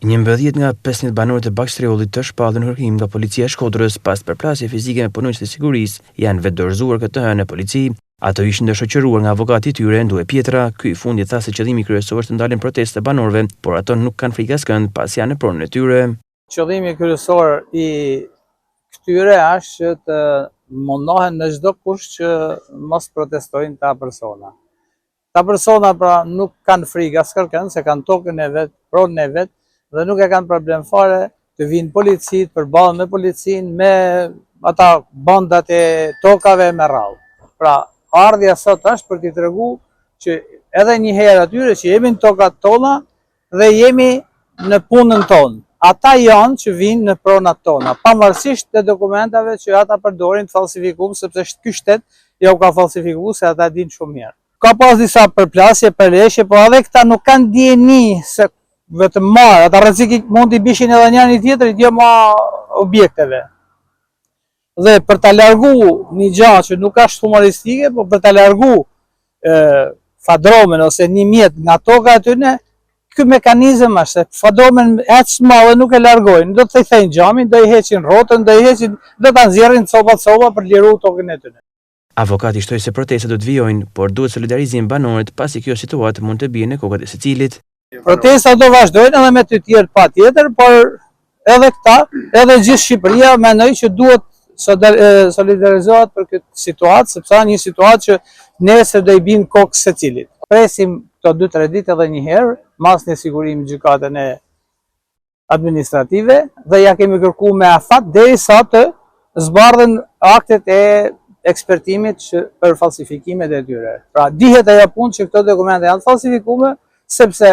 11 nga 15 banorët e Bakstriollit të shpallën kërkim nga policia e Shkodrës pas përplasje fizike me punonjës të sigurisë janë vetë dorëzuar këtë hënë në polici. Ato ishin ndëshoqëruar nga avokati i tyre Ndue Pietra. Ky i fundit tha se qëllimi kryesor është të ndalen protestë të banorëve, por ato nuk kanë frikë askënd pas janë në pronën e tyre. Qëllimi kryesor i këtyre është që të mundohen në çdo kusht që mos protestojnë ta persona. Ta persona pra nuk kanë frikë askërkënd se kanë tokën e vet, pronën e vet dhe nuk e kanë problem fare të vinë policit, përballën me policinë, me ata bandat e tokave me radhë. Pra, ardhja sot është për t'i tregu që edhe një herë atyre që jemi në tokat tona dhe jemi në punën tonë. Ata janë që vinë në pronat tona, pavarësisht të dokumentave që ata përdorin të falsifikuar, sepse ky shtet ja u ka falsifikuar se ata dinë shumë mirë. Ka pas disa përplasje, përleshje, por edhe këta nuk kanë dieni se vetëm marë, ata rrezikisht mund t'i bishin edhe njëri tjetrit, jo ma objekteve. Dhe për ta largu një gjë që nuk është humoristike, por për ta largu fadromen ose një mjet nga toka e tyre, ky mekanizëm është se fadromen aq smallë nuk e largojnë, do të thejnë xhamin, do i heqin rrotën, do ta nxjerrin copa për liru tokën e tyre. Avokati shtoi se protestat do të vijojnë, por duhet solidarizim banorët pasi kjo situatë mund të bie në kokat e secilit. Protestat do vazhdojnë edhe me të tjerë patjetër, por edhe këta, edhe gjithë Shqipëria mendoj që duhet solidarizohet për këtë situatë, sepse është një situatë që nesër do i bin kokë secilit. Presim këto 2-3 ditë edhe një herë, mas një sigurim gjykatën e administrative dhe ja kemi kërkuar me afat derisa të zbardhen aktet e ekspertimit për falsifikimet e tyre. Pra dihet ajo punë që këto dokumente janë falsifikuar, sepse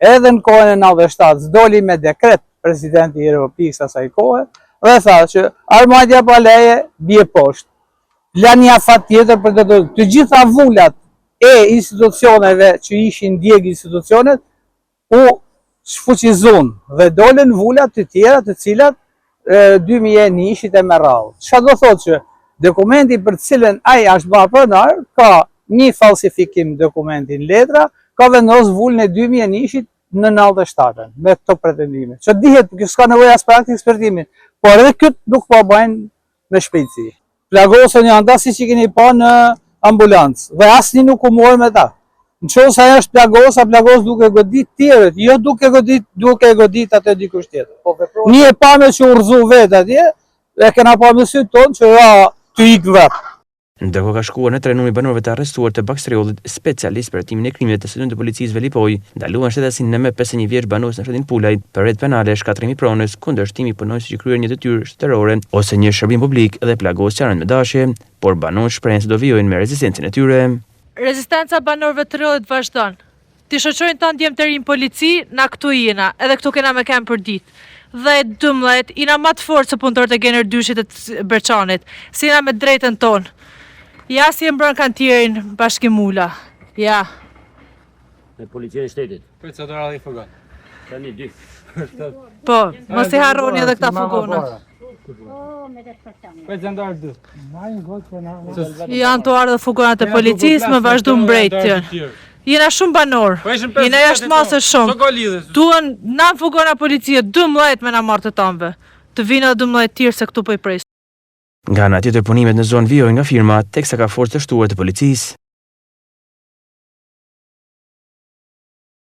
edhe në kohën e 97 doli me dekret presidenti i Republikës asaj kohe dhe tha që armadja pa leje bie poshtë. La një afat tjetër për të gjitha vullat e institucioneve që ishin djeg institucionet u shfuqizun dhe dolën vullat të tjera të cilat 2001 ishit e me radhë. Çfarë do thotë që dokumenti për cilën ai është bërë pronar ka një falsifikim dokumentin letra, ka vendos vullën e 2001 në 97 me këto pretendime. Që dihet, kjo s'ka nevojë as për ekspertimin, por edhe këtë nuk po bëjnë me shpejtësi. Plagosën janë ata siç i keni pa në ambulancë dhe asnjë nuk u mor me ta. Nëse ajo është plagos duke godit tjerët, jo duke godit atë dikush tjetër. Një e pamë që urzu vet atje, e kena pa me sytë tonë që të ikë vetë. Ndërkohë ka shkuar në trajnumi banorëve të arrestuar të Bakstriollit, specialist për hetimin e krimeve të së policisë Velipoj, ndaluan shtetasin në me 51 vjeç banorës në shtetin Pulaj për rreth penale, shkatrimi pronës, kundërshtimi punonjësve që kryer një detyrë shtetërore ose një shërbim publik dhe plagosje me dashje, por banorët shprehen se do vijojnë me rezistencën e tyre. Rezistenca banorëve të rrollit vazhdon. Ti shoqërojnë tan djem të rinj polici, na këtu jena, edhe këtu kena me kem për ditë. Dhe 12 jena më të fortë se punëtorët e Gener dyshit të Berçanit, si jena me drejtën tonë. Ja si e mbrën kantierin Bashkimula, ja. Me policia e shtetit. Procedura dhe i fugon. Tani dy. Po, mos i harroni edhe këta fugona. Janë të ardhur fugonat e policisë, më vazhdu mbrejtjen. Jena shumë banor, jena jashtë masë shumë. Duhen na fugona policia 12 me na marrë të tanve. Të vinë edhe 12 tjerë se këtu po i pres. Nga ana tjetër punimet në zonë vijojnë nga firma, teksa ka forcë të shtuar të policisë.